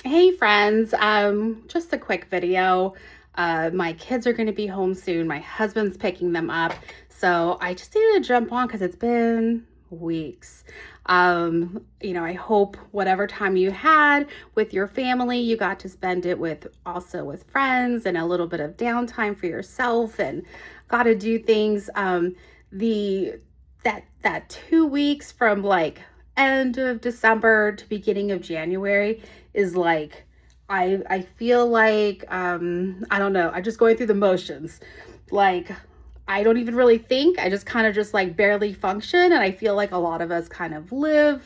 Hey friends, just a quick video. My kids are going to be home soon. My husband's picking them up. So I just needed to jump on because it's been weeks. I hope whatever time you had with your family, you got to spend it with friends and a little bit of downtime for yourself and got to do things. That 2 weeks from like end of December to beginning of January is like I feel like I don't know, I'm just going through the motions. Like I don't even really think. I just kind of just like barely function, and I feel like a lot of us kind of live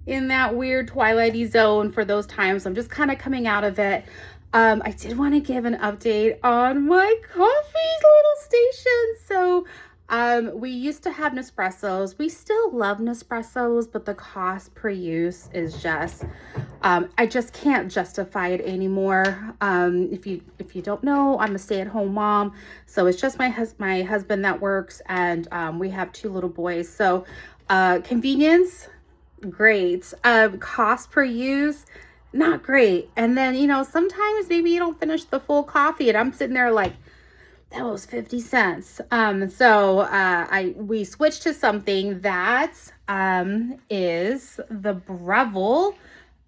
in that weird twilighty zone for those times. I'm just kind of coming out of it. I did want to give an update on my coffee little station. So we used to have Nespressos. We still love Nespressos, but the cost per use is just, I just can't justify it anymore. If you don't know, I'm a stay-at-home mom, so it's just my husband that works, and we have 2 little boys. So convenience, great. Cost per use, not great. And then, sometimes maybe you don't finish the full coffee, and I'm sitting there like, that was 50 cents. We switched to something that is the Breville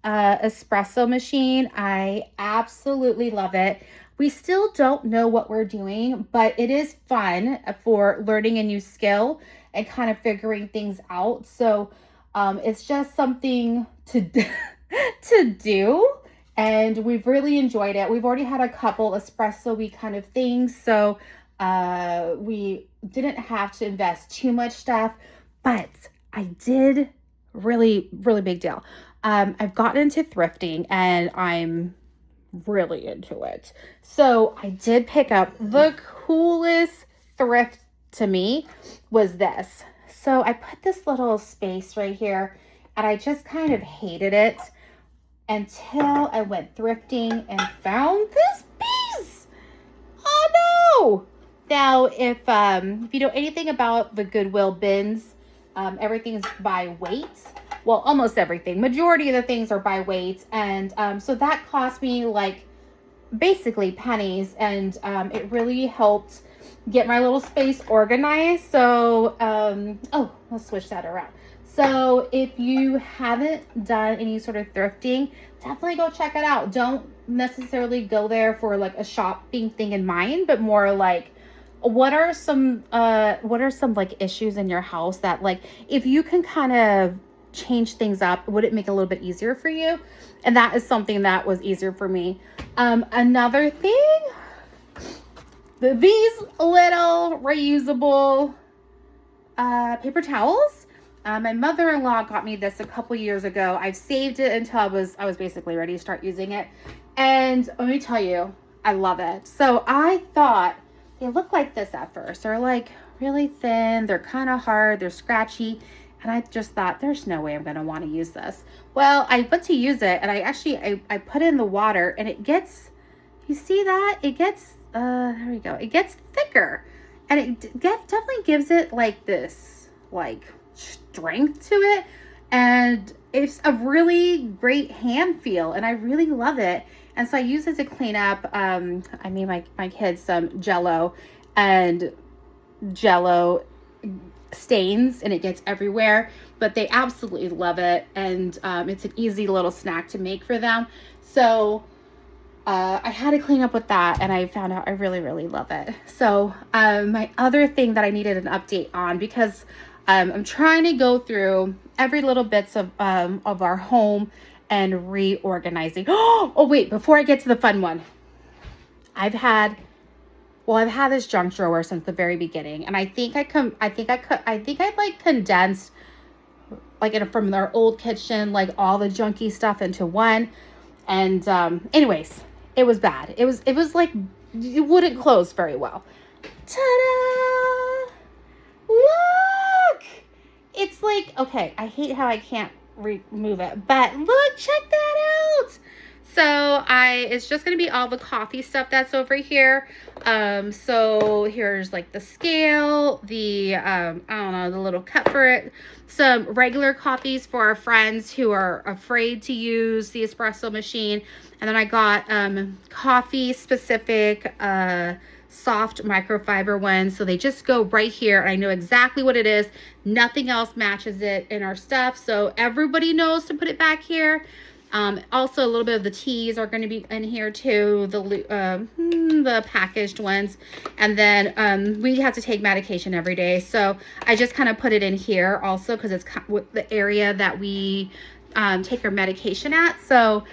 espresso machine. I absolutely love it. We still don't know what we're doing, but it is fun for learning a new skill and kind of figuring things out. So it's just something to to do. And we've really enjoyed it. We've already had a couple espresso-y kind of things, so we didn't have to invest too much stuff, but I did really big deal. I've gotten into thrifting, and I'm really into it. So I did pick up the coolest thrift to me was this. So I put this little space right here, and I just kind of hated it until I went thrifting and found this piece. Oh no! Now, if you know anything about the Goodwill bins, everything's by weight. Well, almost everything. Majority of the things are by weight, and so that cost me like basically pennies, and it really helped get my little space organized. So, let's switch that around. So if you haven't done any sort of thrifting, definitely go check it out. Don't necessarily go there for like a shopping thing in mind, but more like what are some like issues in your house that, like, if you can kind of change things up, would it make it a little bit easier for you? And that is something that was easier for me. Another thing, these little reusable paper towels. My mother-in-law got me this a couple years ago. I've saved it until I was basically ready to start using it. And let me tell you, I love it. So I thought they look like this at first. They're like really thin. They're kind of hard. They're scratchy. And I just thought, there's no way I'm going to want to use this. Well, I went to use it, and I put it in the water, and it gets, you see that? It gets, there we go. It gets thicker. And it definitely gives it like this, like, strength to it, and it's a really great hand feel, and I really love it. And so I use it to clean up. I made my kids some Jello, and Jello stains, and it gets everywhere, but they absolutely love it, and it's an easy little snack to make for them. So I had to clean up with that, and I found out I really love it. So my other thing that I needed an update on, because I'm trying to go through every little bits of our home and reorganizing. Oh wait, before I get to the fun one, I've had this junk drawer since the very beginning, and I think I like condensed like from our old kitchen, like all the junky stuff into one. And anyways, it was bad. It was like it wouldn't close very well. Ta-da! Look! It's like, okay, I hate how I can't remove it, but look, check that out. So it's just going to be all the coffee stuff that's over here. So here's like the scale, the, I don't know, the little cup for it, some regular coffees for our friends who are afraid to use the espresso machine. And then I got, coffee specific, soft microfiber ones. So they just go right here. I know exactly what it is. Nothing else matches it in our stuff. So everybody knows to put it back here. Also a little bit of the teas are going to be in here too, the packaged ones. And then we have to take medication every day, so I just kind of put it in here also because it's the area that we take our medication at. So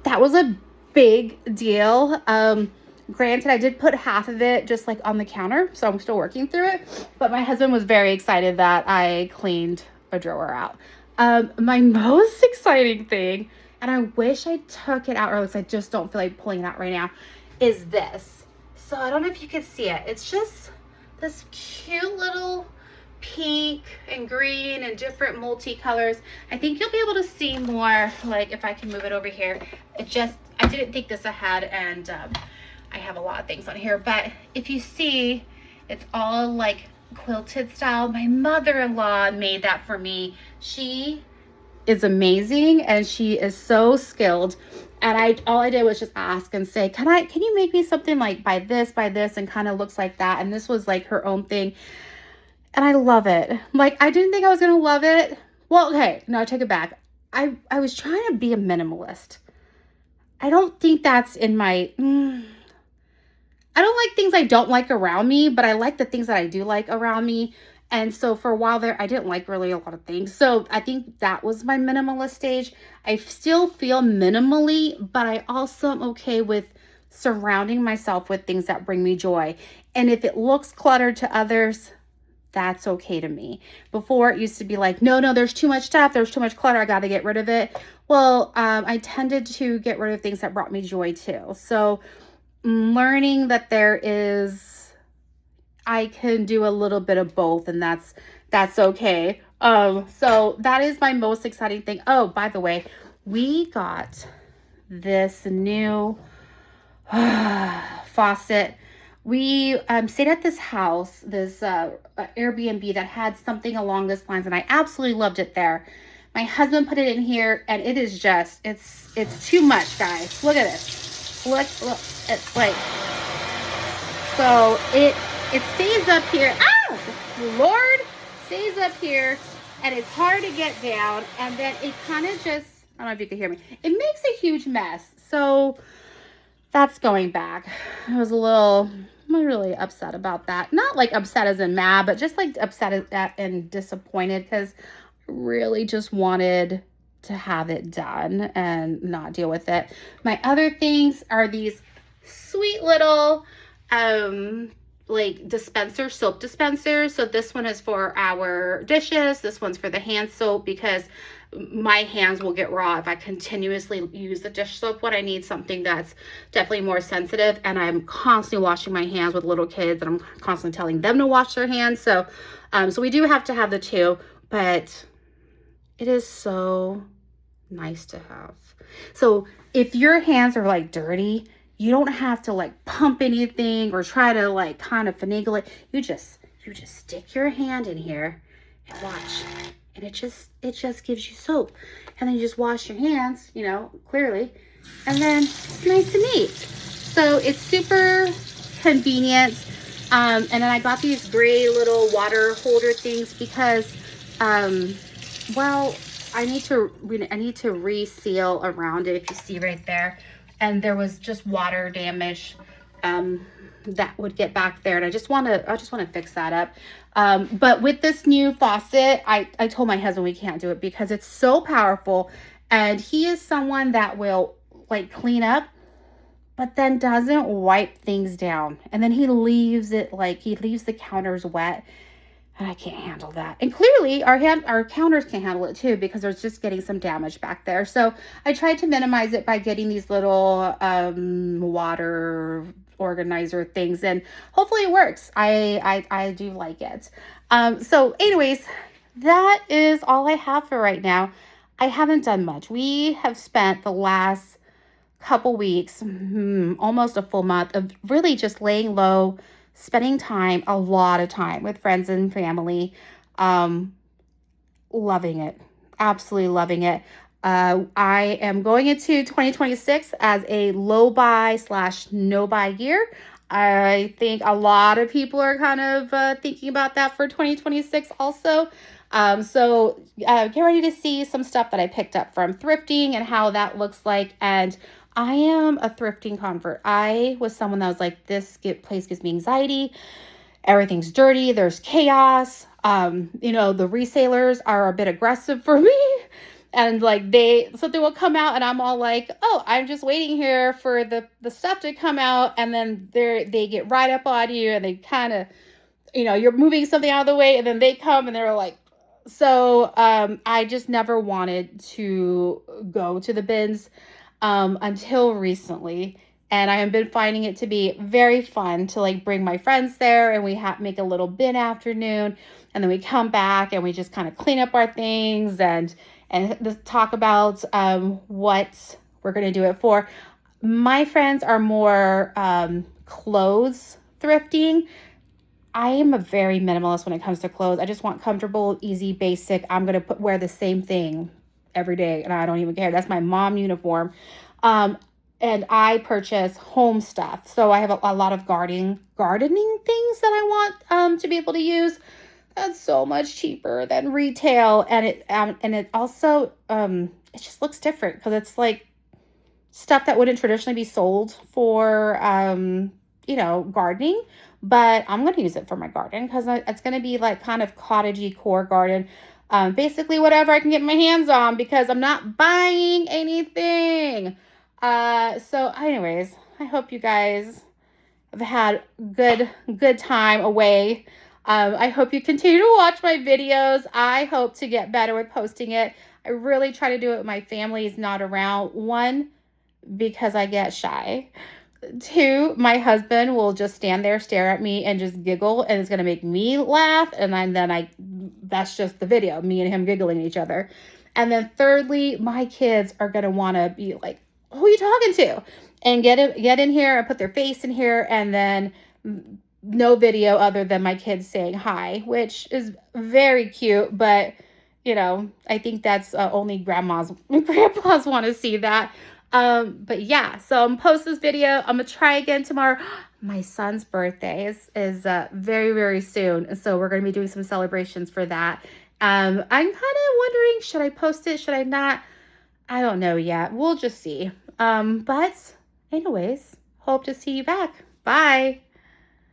that was a big deal. Granted, I did put half of it just like on the counter, so I'm still working through it, but my husband was very excited that I cleaned a drawer out. My most exciting thing, and I wish I took it out early because I just don't feel like pulling it out right now, is this. So I don't know if you can see it. It's just this cute little pink and green and different multicolors. I think you'll be able to see more, like if I can move it over here. I didn't think this ahead, and I have a lot of things on here, but if you see, it's all like quilted style. My mother-in-law made that for me. She is amazing and she is so skilled, and all I did was just ask and say, can you make me something like by this and kind of looks like that? And this was like her own thing, and I love it. Like, I didn't think I was gonna love it. Well, okay, no, I take it back. I was trying to be a minimalist. I don't think that's in my I don't like things I don't like around me, but I like the things that I do like around me. And so for a while there, I didn't like really a lot of things. So I think that was my minimalist stage. I still feel minimally, but I also am okay with surrounding myself with things that bring me joy. And if it looks cluttered to others, that's okay to me. Before, it used to be like, no, there's too much stuff. There's too much clutter. I got to get rid of it. Well, I tended to get rid of things that brought me joy too. So learning that I can do a little bit of both, and that's okay. So that is my most exciting thing. Oh, by the way, we got this new faucet. We stayed at this house, this Airbnb that had something along this lines, and I absolutely loved it there. My husband put it in here, and it is just, it's too much, guys. Look at this. Look, it's like, so it stays up here. Ah, Lord, stays up here, and it's hard to get down, and then it kind of just, I don't know if you can hear me, it makes a huge mess. So that's going back. I was really upset about that. Not like upset as in mad, but just like upset and disappointed, because I really just wanted to have it done and not deal with it. My other things are these sweet little like soap dispensers. So this one is for our dishes. This one's for the hand soap, because my hands will get raw if I continuously use the dish soap one. I need something that's definitely more sensitive, and I'm constantly washing my hands with little kids, and I'm constantly telling them to wash their hands. So so we do have to have the two, but it is so nice to have. So if your hands are like dirty, you don't have to like pump anything or try to like kind of finagle it. You just stick your hand in here and watch, and it just gives you soap, and then you just wash your hands, you know, clearly, and then it's nice and neat. So it's super convenient. And then I got these gray little water holder things because well, I need to reseal around it, if you see right there, and there was just water damage that would get back there, and I just want to fix that up. But with this new faucet, I told my husband we can't do it because it's so powerful, and he is someone that will like clean up, but then doesn't wipe things down, and then he leaves the counters wet. And I can't handle that. And clearly our counters can't handle it too, because there's just getting some damage back there. So I tried to minimize it by getting these little water organizer things, and hopefully it works. I do like it. So anyways, that is all I have for right now. I haven't done much. We have spent the last couple weeks, almost a full month of really just laying low, spending time, a lot of time with friends and family. Um, Loving it. Absolutely loving it. I am going into 2026 as a low buy slash no buy year. I think a lot of people are kind of thinking about that for 2026 also. Get ready to see some stuff that I picked up from thrifting and how that looks like. And I am a thrifting convert. I was someone that was like, place gives me anxiety. Everything's dirty. There's chaos. The resellers are a bit aggressive for me. And like something will come out and I'm all like, oh, I'm just waiting here for the stuff to come out. And then they get right up on you and they kind of, you're moving something out of the way and then they come and they're like, I just never wanted to go to the bins until recently. And I have been finding it to be very fun to like bring my friends there and we make a little bin afternoon and then we come back and we just kind of clean up our things and talk about what we're going to do it for. My friends are more clothes thrifting. I am a very minimalist when it comes to clothes. I just want comfortable, easy, basic. I'm going to wear the same thing every day and I don't even care. That's my mom uniform. And I purchase home stuff. So I have a lot of gardening things that I want to be able to use. That's so much cheaper than retail. And it also it just looks different because it's like stuff that wouldn't traditionally be sold for gardening. But I'm going to use it for my garden because it's going to be like kind of cottagey core garden. Basically whatever I can get my hands on because I'm not buying anything. Anyways, I hope you guys have had good time away. I hope you continue to watch my videos. I hope to get better with posting it. I really try to do it when my family is not around. 1, because I get shy. 2, my husband will just stand there, stare at me and just giggle and it's going to make me laugh. And that's just the video, me and him giggling at each other. And then thirdly, my kids are going to want to be like, who are you talking to? And get in here and put their face in here and then no video other than my kids saying hi, which is very cute. But, I think that's only grandmas and grandpas want to see that. But yeah, so I'm post this video. I'm going to try again tomorrow. My son's birthday is very, very soon. And so we're going to be doing some celebrations for that. I'm kind of wondering, should I post it? Should I not? I don't know yet. We'll just see. But anyways, hope to see you back. Bye.